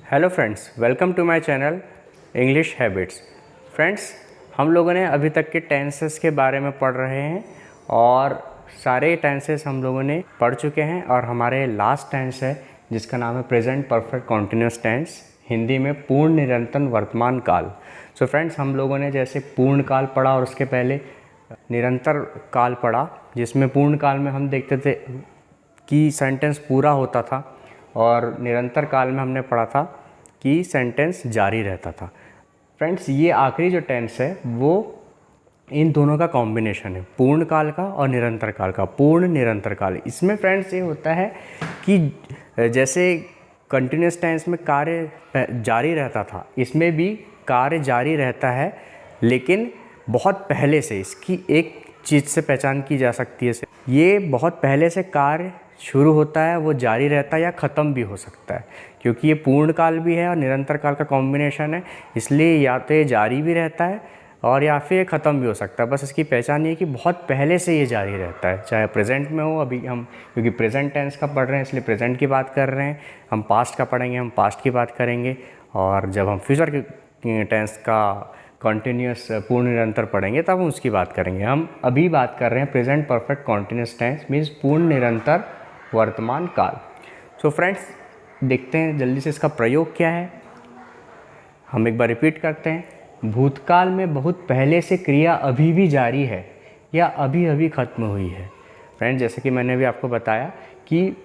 Hello friends, welcome to my channel English habits. Friends, हम लोगों ने अभी तक के टेंसेस के बारे में पढ़ रहे हैं और सारे टेंसेस हम लोगों ने पढ़ चुके हैं और हमारे लास्ट टेंस है जिसका नाम है present perfect continuous tense, Hindi में पूर्ण निरंतर वर्तमान काल। सो फ्रेंड्स, हम लोगों ने जैसे पूर्ण काल पढ़ा और उसके पहले निरंतर काल पढ़ा, जिसमें पूर्ण काल में हम देखते थे कि सेंटेंस पूरा होता था और निरंतर काल में हमने पढ़ा था कि सेंटेंस जारी रहता था। फ्रेंड्स, ये आखिरी जो टेंस है वो इन दोनों का कॉम्बिनेशन है, पूर्ण काल का और निरंतर काल का। पूर्ण निरंतर काल, इसमें फ्रेंड्स ये होता है कि जैसे कंटिन्यूस टेंस में कार्य जारी रहता था, इसमें भी कार्य जारी रहता है, लेकिन बहुत पहले से। इसकी एक चीज़ से पहचान की जा सकती है, ये बहुत पहले से कार्य शुरू होता है, वो जारी रहता है या ख़त्म भी हो सकता है, क्योंकि ये पूर्ण काल भी है और निरंतर काल का कॉम्बिनेशन है, इसलिए या तो ये जारी भी रहता है और या फिर ये ख़त्म भी हो सकता है। बस इसकी पहचान ये है कि बहुत पहले से ये जारी रहता है, चाहे प्रेजेंट में हो। अभी हम क्योंकि प्रेजेंट टेंस का पढ़ रहे हैं इसलिए प्रेजेंट की बात कर रहे हैं, हम पास्ट का पढ़ेंगे हम पास्ट की बात करेंगे, और जब हम फ्यूचर के टेंस का कॉन्टीन्यूस पूर्ण निरंतर पढ़ेंगे तब हम उसकी बात करेंगे। हम अभी बात कर रहे हैं present perfect continuous tense, means पूर्ण निरंतर वर्तमान काल। सो फ्रेंड्स, देखते हैं जल्दी से इसका प्रयोग क्या है। हम एक बार रिपीट करते हैं। भूतकाल में बहुत पहले से क्रिया अभी भी जारी है या अभी अभी ख़त्म हुई है। फ्रेंड्स, जैसे कि मैंने अभी आपको बताया कि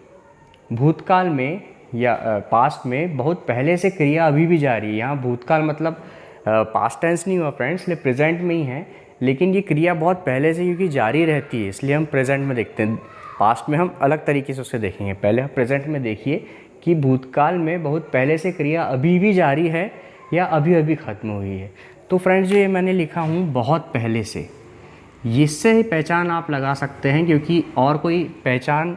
भूतकाल में या पास्ट में बहुत पहले से क्रिया अभी भी जारी है। यहाँ भूतकाल मतलब पास्ट टेंस नहीं हुआ फ्रेंड्स, इसलिए प्रेजेंट में ही है, लेकिन ये क्रिया बहुत पहले से क्योंकि जारी रहती है इसलिए हम प्रेजेंट में देखते हैं। पास्ट में हम अलग तरीके से उसे देखेंगे। पहले हम प्रेजेंट में देखिए कि भूतकाल में बहुत पहले से क्रिया अभी भी जारी है या अभी अभी ख़त्म हुई है। तो फ्रेंड्स, जो ये मैंने लिखा हूँ बहुत पहले से, इससे ही पहचान आप लगा सकते हैं, क्योंकि और कोई पहचान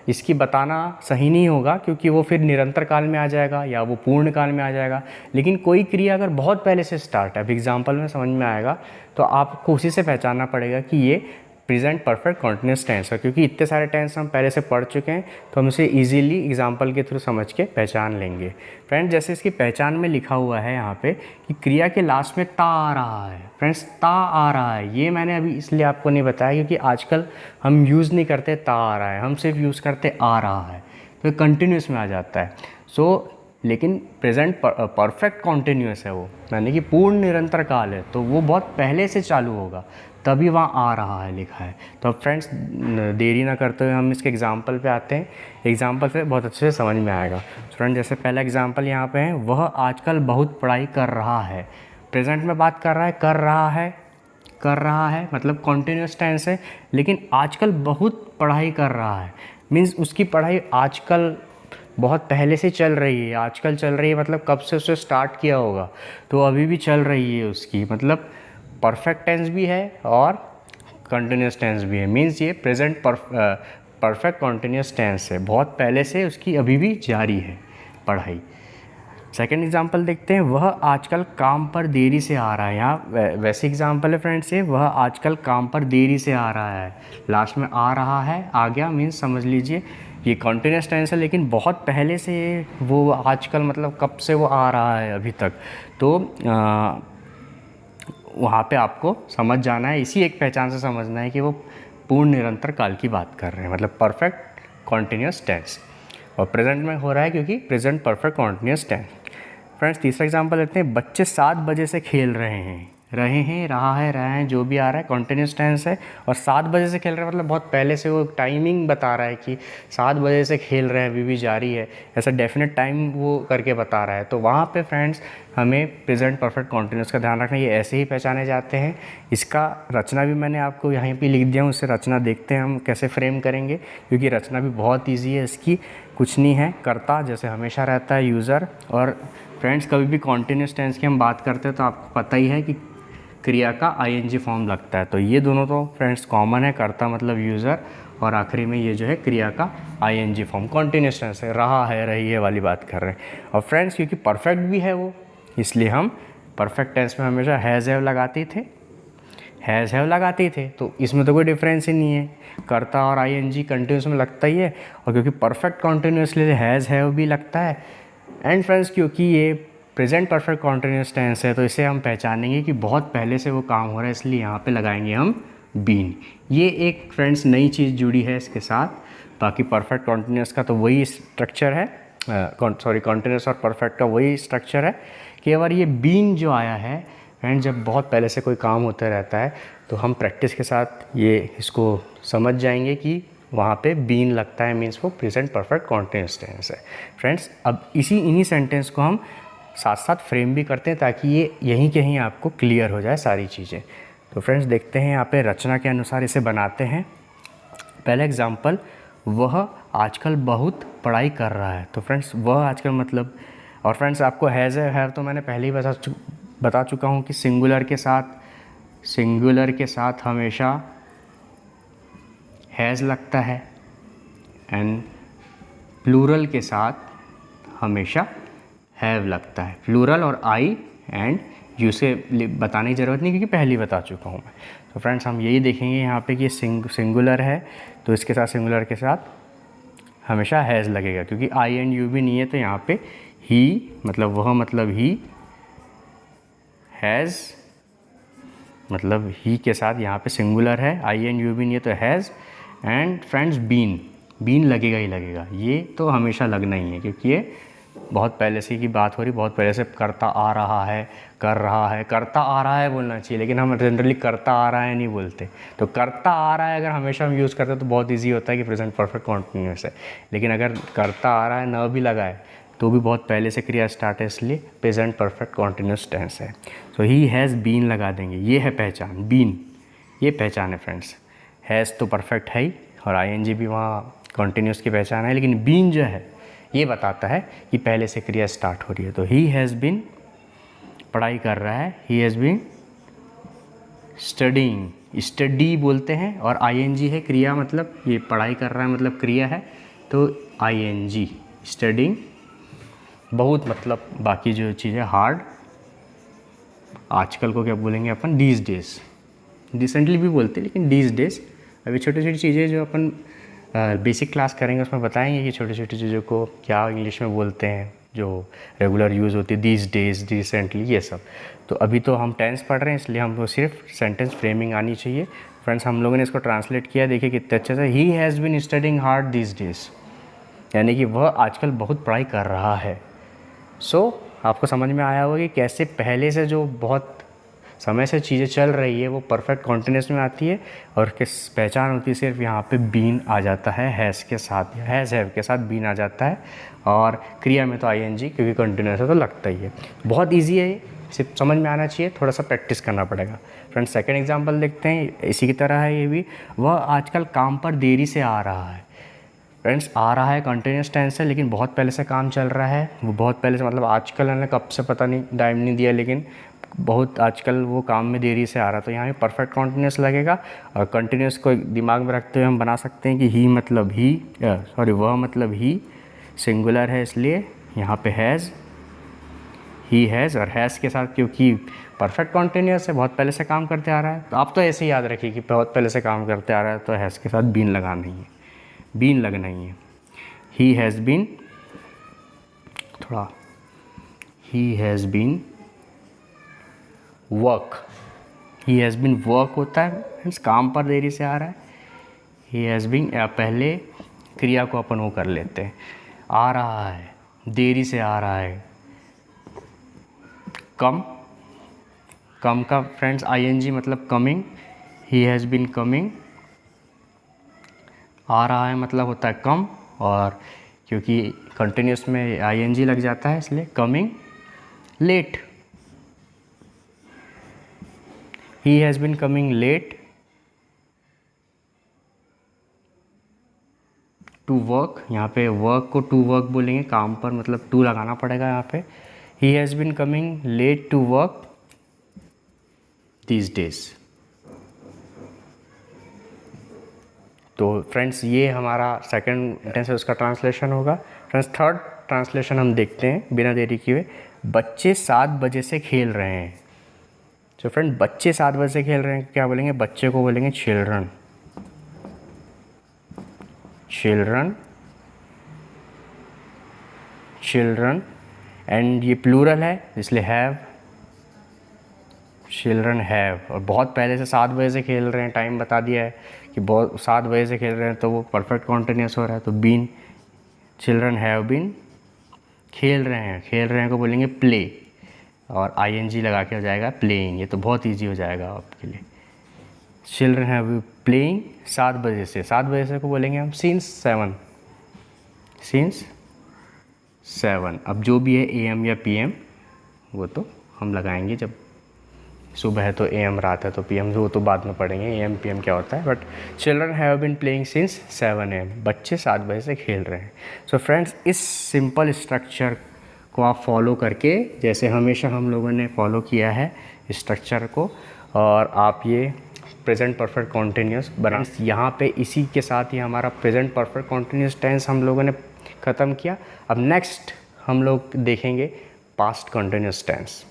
इसकी बताना सही नहीं होगा, क्योंकि वो फिर निरंतर काल में आ जाएगा या वो पूर्ण काल में आ जाएगा। लेकिन कोई क्रिया अगर बहुत पहले से स्टार्ट है, अब एग्जाम्पल में समझ में आएगा, तो आपको उसी से पहचानना पड़ेगा कि ये प्रेजेंट परफेक्ट कॉन्टिन्यूस टेंस है। क्योंकि इतने सारे टेंस हम पहले से पढ़ चुके हैं तो हम इसे इजीली एग्जांपल के थ्रू समझ के पहचान लेंगे। फ्रेंड्स, जैसे इसकी पहचान में लिखा हुआ है यहाँ पे कि क्रिया के लास्ट में ता आ रहा है। फ्रेंड्स, ता आ रहा है, ये मैंने अभी इसलिए आपको नहीं बताया क्योंकि आजकल हम यूज़ नहीं करते ता आ रहा है, हम सिर्फ यूज़ करते आ रहा है, तो कंटिन्यूस में आ जाता है। लेकिन प्रेजेंट परफेक्ट कॉन्टिन्यूस है वो, यानी कि पूर्ण निरंतर काल है, तो वो बहुत पहले से चालू होगा, तभी वहाँ आ रहा है लिखा है। तो अब फ्रेंड्स, देरी ना करते हुए हम इसके एग्जाम्पल पे आते हैं। एग्जाम्पल से बहुत अच्छे से समझ में आएगा। फ्रेंड्स, जैसे पहला एग्जाम्पल यहाँ पे है, वह आजकल बहुत पढ़ाई कर रहा है। प्रेजेंट में बात कर रहा है, कर रहा है मतलब कॉन्टीन्यूस टेंस है, लेकिन आजकल बहुत पढ़ाई कर रहा है, मीन्स उसकी पढ़ाई आजकल बहुत पहले से चल रही है। आजकल चल रही है मतलब कब से उसे स्टार्ट किया होगा, तो अभी भी चल रही है उसकी, मतलब परफेक्ट टेंस भी है और कंटिन्यूस टेंस भी है। मीन्स ये प्रेजेंट परफेक्ट कंटिन्यूस टेंस है, बहुत पहले से उसकी अभी भी जारी है पढ़ाई। सेकेंड एग्जाम्पल देखते हैं, वह आजकल काम पर देरी से आ रहा है। यहाँ वैसे एग्जाम्पल है फ्रेंड्स, ये वह आजकल काम पर देरी से आ रहा है, लास्ट में आ रहा है आ गया, मीन्स समझ लीजिए ये कंटिन्यूस टेंस है, लेकिन बहुत पहले से वो आजकल मतलब कब से वो आ रहा है अभी तक। तो वहाँ पे आपको समझ जाना है, इसी एक पहचान से समझना है कि वो पूर्ण निरंतर काल की बात कर रहे हैं, मतलब परफेक्ट कॉन्टिन्यूस टेंस, और प्रेजेंट में हो रहा है क्योंकि present perfect continuous tense. Friends, तीसरा एग्जांपल लेते हैं, बच्चे 7 बजे से खेल रहे हैं। रहा है, जो भी आ रहा है कॉन्टिन्यूस टेंस है, और 7 बजे से खेल रहे हैं मतलब बहुत पहले से वो टाइमिंग बता रहा है कि 7 बजे से खेल रहे हैं, अभी भी जारी है, ऐसा डेफिनेट टाइम वो करके बता रहा है। तो वहाँ पे फ्रेंड्स हमें प्रेजेंट परफेक्ट कॉन्टिन्यूस का ध्यान रखना, ये ऐसे ही पहचाने जाते हैं। इसका रचना भी मैंने आपको यहाँ पे लिख दिया हूँ, उससे रचना देखते हैं हम कैसे फ्रेम करेंगे, क्योंकि रचना भी बहुत ईजी है इसकी। कुछ नहीं है, कर्ता जैसे हमेशा रहता है, यूज़र। और फ्रेंड्स, कभी भी कॉन्टिन्यूस टेंस की हम बात करते हैं तो आपको पता ही है कि क्रिया का आईएनजी फॉर्म लगता है, तो ये दोनों तो फ्रेंड्स कॉमन है, कर्ता मतलब यूज़र, और आखिरी में ये जो है क्रिया का आईएनजी फॉर्म। कॉन्टिन्यूस टेंस है, रहा है रही है वाली बात कर रहे हैं। और फ्रेंड्स, क्योंकि परफेक्ट भी है वो, इसलिए हम परफेक्ट टेंस में हमेशा हैज़ हैव लगाते थे, तो इसमें तो कोई डिफरेंस ही नहीं है, कर्ता और आईएनजी कंटिन्यूस में लगता ही है। और क्योंकि परफेक्ट कॉन्टिन्यूसली हैज़ हैव भी लगता है, एंड फ्रेंड्स क्योंकि ये प्रेजेंट परफेक्ट कॉन्टिन्यूस टेंस है तो इसे हम पहचानेंगे कि बहुत पहले से वो काम हो रहा है, इसलिए यहाँ पे लगाएंगे हम बीन। ये एक फ्रेंड्स नई चीज़ जुड़ी है इसके साथ। बाकी परफेक्ट कॉन्टिन्यूस का तो वही स्ट्रक्चर है, कॉन्टिन्यूस और परफेक्ट का वही स्ट्रक्चर है, केवल ये बीन जो आया है फ्रेंड्स जब बहुत पहले से कोई काम होता रहता है तो हम प्रैक्टिस के साथ ये इसको समझ जाएंगे कि वहाँ पे बीन लगता है, मीन्स वो प्रेजेंट परफेक्ट कॉन्टिन्यूस टेंस है। फ्रेंड्स अब इन्हीं सेंटेंस को हम साथ साथ फ्रेम भी करते हैं ताकि ये यहीं कहीं आपको क्लियर हो जाए सारी चीज़ें। तो फ्रेंड्स देखते हैं यहाँ पे रचना के अनुसार इसे बनाते हैं। पहला एग्जाम्पल, वह आजकल बहुत पढ़ाई कर रहा है। तो फ्रेंड्स वह आजकल मतलब, और फ्रेंड्स आपको हैज़ है तो मैंने पहले ही बता चुका हूँ कि सिंगुलर के साथ हमेशा हैज़ लगता है एंड प्लूरल के साथ हमेशा हैव लगता है। प्लूरल और आई एंड यू से बताने की ज़रूरत नहीं क्योंकि पहले ही बता चुका हूँ मैं। तो फ्रेंड्स हम यही देखेंगे यहाँ पे कि सिंगुलर है तो इसके साथ सिंगुलर के साथ हमेशा हैज़ लगेगा, क्योंकि आई एंड यू भी नहीं है तो यहाँ पे ही मतलब वह मतलब ही, हैज़ मतलब ही के साथ यहाँ पे सिंगुलर है, आई एंड यू भी नहीं है तो हैज़, एंड फ्रेंड्स बीन लगेगा ही लगेगा। ये तो हमेशा लगना ही है क्योंकि ये बहुत पहले से की बात हो रही, बहुत पहले से करता आ रहा है, करता आ रहा है बोलना चाहिए, लेकिन हम जनरली करता आ रहा है नहीं बोलते। तो करता आ रहा है अगर हमेशा हम यूज़ करते हैं तो बहुत इजी होता है कि प्रेजेंट परफेक्ट कॉन्टिन्यूस है, लेकिन अगर करता आ रहा है न भी लगा है तो भी बहुत पहले से क्रिया स्टार्ट है, इसलिए प्रेजेंट परफेक्ट कॉन्टिन्यूस टेंस है। सो ही हैज़ बीन लगा देंगे, ये है पहचान, बीन ये पहचान है फ्रेंड्स। हैज़ तो परफेक्ट है ही और आईएनजी भी वहाँ कॉन्टिन्यूस की पहचान है, लेकिन बीन जो है ये बताता है कि पहले से क्रिया स्टार्ट हो रही है। तो ही हैज़ बीन पढ़ाई कर रहा है, he has been studying, study बोलते हैं, और आईएनजी है क्रिया, मतलब ये पढ़ाई कर रहा है मतलब क्रिया है तो आईएनजी स्टडीइंग। बहुत मतलब बाकी जो चीज़ें हार्ड, आजकल को क्या बोलेंगे अपन, दीज डेज, रिसेंटली भी बोलते हैं लेकिन दीज डेज। अभी छोटी छोटी चीज़ें जो अपन बेसिक क्लास करेंगे उसमें बताएंगे कि छोटी छोटी चीज़ों को क्या इंग्लिश में बोलते हैं जो रेगुलर यूज़ होती है, दीज डेज, रिसेंटली, ये सब। तो अभी तो हम टेंस पढ़ रहे हैं इसलिए हमको सिर्फ सेंटेंस फ्रेमिंग आनी चाहिए। फ्रेंड्स हम लोगों ने इसको ट्रांसलेट किया, देखिए कितने अच्छे से, he has been studying hard these days, यानी कि वह आजकल बहुत पढ़ाई कर रहा है। सो आपको समझ में आया होगा कि कैसे पहले से जो बहुत समय से चीज़ें चल रही है वो परफेक्ट कॉन्टिन्यूस में आती है और किस पहचान होती है, सिर्फ यहाँ पे बीन आ जाता है हैज़ के साथ, हैज़ हैव के साथ बीन आ जाता है, और क्रिया में तो आईएनजी क्योंकि कॉन्टिन्यूस है तो लगता ही है। बहुत ईजी है ये, सिर्फ समझ में आना चाहिए, थोड़ा सा प्रैक्टिस करना पड़ेगा। फ्रेंड्स सेकेंड एग्जाम्पल देखते हैं, इसी की तरह है ये भी, वह आजकल काम पर देरी से आ रहा है। फ्रेंड्स आ रहा है कंटिन्यूस टेंस है लेकिन बहुत पहले से काम चल रहा है, वो बहुत पहले से मतलब आजकल मैंने कब से पता नहीं, टाइम नहीं दिया, लेकिन बहुत आजकल वो काम में देरी से आ रहा, तो यहाँ पे परफेक्ट कॉन्टिन्यूस लगेगा। और कंटिन्यूस को दिमाग में रखते हुए हम बना सकते हैं कि ही मतलब ही, सॉरी वह मतलब ही सिंगुलर है इसलिए यहाँ पे हैज़, ही हैज़, और हैज़ के साथ क्योंकि परफेक्ट कॉन्टिन्यूस है, बहुत पहले से काम करते आ रहा है, तो आप तो ऐसे ही याद रखिए कि बहुत पहले से काम करते आ रहा है तो हैज़ के साथ बीन लगाना ही है, बीन लगना ही है। ही हैज़ बीन, थोड़ा he has been work, he has been work होता है मीन्स काम पर देरी से आ रहा है। ही हैज़ बीन, पहले क्रिया को अपन वो कर लेते हैं, आ रहा है, देरी से आ रहा है, कम का फ्रेंड्स आईएनजी मतलब coming, he has been coming, आ रहा है मतलब होता है कम, और क्योंकि कंटिन्यूस में आईएनजी लग जाता है इसलिए coming late, he has been coming late to work, यहाँ पे work को to work बोलेंगे, काम पर मतलब to लगाना पड़ेगा यहाँ पे। he has been coming late to work these days। तो फ्रेंड्स ये हमारा सेकंड सेंटेंस है, उसका ट्रांसलेशन होगा। फ्रेंड्स थर्ड ट्रांसलेशन हम देखते हैं बिना देरी किए, बच्चे 7 बजे से खेल रहे हैं। तो फ्रेंड बच्चे 7 बजे से खेल रहे हैं, क्या बोलेंगे, बच्चे को बोलेंगे चिल्ड्रन, चिल्ड्रन, चिल्ड्रन एंड ये प्लूरल है इसलिए हैव, चिल्ड्रन हैव। और बहुत पहले से 7 बजे से खेल रहे हैं, टाइम बता दिया है कि बहुत 7 बजे से खेल रहे हैं, तो वो परफेक्ट कॉन्टिन्यूस हो रहा है। तो बीन, चिल्ड्रन हैव बीन, खेल रहे हैं को बोलेंगे प्ले, और आईएनजी लगा के हो जाएगा प्लेइंग। ये तो बहुत ईजी हो जाएगा आपके लिए। चिल्ड्रन हैव प्लेइंग 7 बजे से, 7 बजे से को बोलेंगे हम सिंस 7, सिंस 7। अब जो भी है एएम या पीएम वो तो हम लगाएंगे, जब सुबह है तो एएम, रात है तो पीएम, वो तो बाद में पढ़ेंगे एएम पीएम क्या होता है। But children have been playing since 7 AM, बच्चे 7 बजे से खेल रहे हैं। सो फ्रेंड्स, इस सिंपल स्ट्रक्चर को आप फॉलो करके, जैसे हमेशा हम लोगों ने फॉलो किया है स्ट्रक्चर को, और आप ये प्रेजेंट परफेक्ट कॉन्टिन्यूस बना। यहाँ पे इसी के साथ ही हमारा प्रेजेंट परफेक्ट कॉन्टिन्यूस टेंस हम लोगों ने ख़त्म किया। अब नेक्स्ट हम लोग देखेंगे पास्ट कॉन्टिन्यूस टेंस।